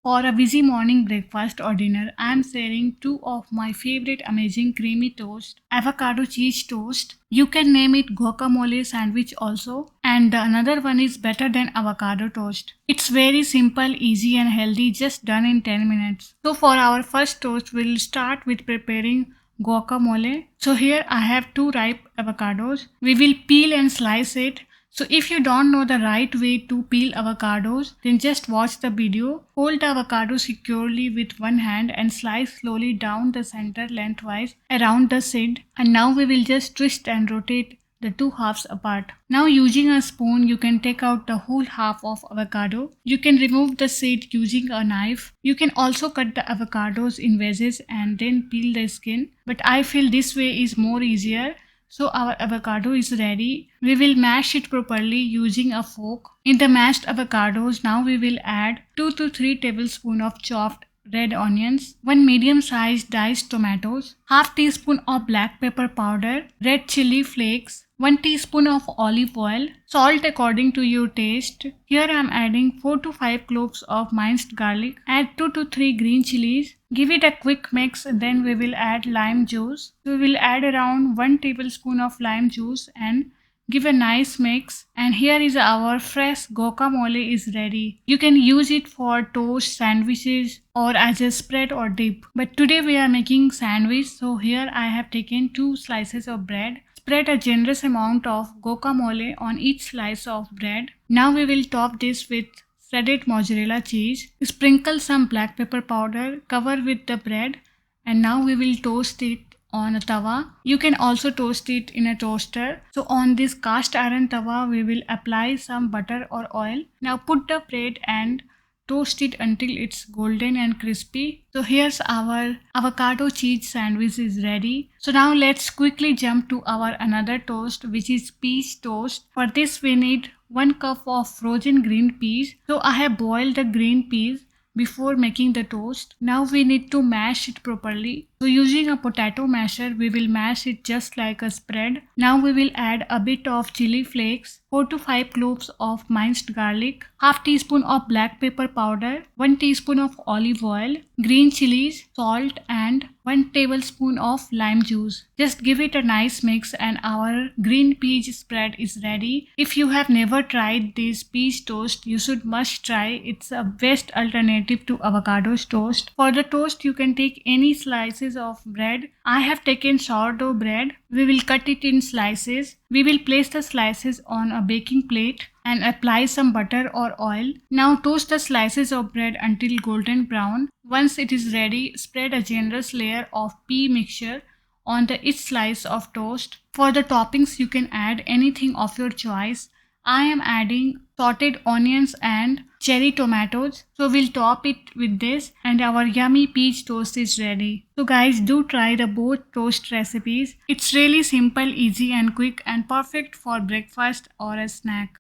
For a busy morning breakfast or dinner, I am sharing two of my favorite amazing creamy toast, avocado cheese toast. You can name it guacamole sandwich also. And the another one is better than avocado toast. It's very simple, easy and healthy, just done in 10 minutes. So for our first toast, we'll start with preparing guacamole. So here I have two ripe avocados. We will peel and slice it. So if you don't know the right way to peel avocados, then just watch the video. Hold the avocado securely with one hand and slice slowly down the center lengthwise around the seed. And now we will just twist and rotate the two halves apart. Now using a spoon, you can take out the whole half of avocado. You can remove the seed using a knife. You can also cut the avocados in wedges and then peel the skin. But I feel this way is more easier. So our avocado is ready. We will mash it properly using a fork. In the mashed avocados, now we will add 2 to 3 tablespoons of chopped red onions, 1 medium-sized diced tomatoes, half teaspoon of black pepper powder, red chili flakes, 1 teaspoon of olive oil, salt according to your taste. Here I am adding 4 to 5 cloves of minced garlic, add 2 to 3 green chilies. Give it a quick mix, then we will add lime juice. We will add around 1 tablespoon of lime juice and give a nice mix. And here is our fresh guacamole is ready. You can use it for toast, sandwiches or as a spread or dip. But today we are making sandwich, so here I have taken 2 slices of bread. Spread a generous amount of guacamole on each slice of bread. Now we will top this with shredded mozzarella cheese. Sprinkle some black pepper powder, cover with the bread, and now we will toast it on a tawa. You can also toast it in a toaster. So on this cast iron tawa, we will apply some butter or oil. Now put the bread and toast it until it's golden and crispy. So here's our avocado cheese sandwich is ready. So now let's quickly jump to our another toast, which is peas toast. For this we need 1 cup of frozen green peas. So I have boiled the green peas before making the toast. Now we need to mash it properly. So using a potato masher, we will mash it just like a spread. Now we will add a bit of chili flakes, 4 to 5 cloves of minced garlic, half teaspoon of black pepper powder, 1 teaspoon of olive oil, green chilies, salt and 1 tablespoon of lime juice. Just give it a nice mix and our green peas spread is ready. If you have never tried this peas toast, you should must try. It's a best alternative to avocado toast. For the toast, you can take any slices of bread. I have taken sourdough bread. We will cut it in slices. We will place the slices on a baking plate and apply some butter or oil. Now toast the slices of bread until golden brown. Once it is ready, spread a generous layer of pea mixture on the each slice of toast. For the toppings, you can add anything of your choice. I am adding sauteed onions and cherry tomatoes. So we'll top it with this and our yummy peach toast is ready. So guys, do try the both toast recipes. It's really simple, easy and quick and perfect for breakfast or a snack.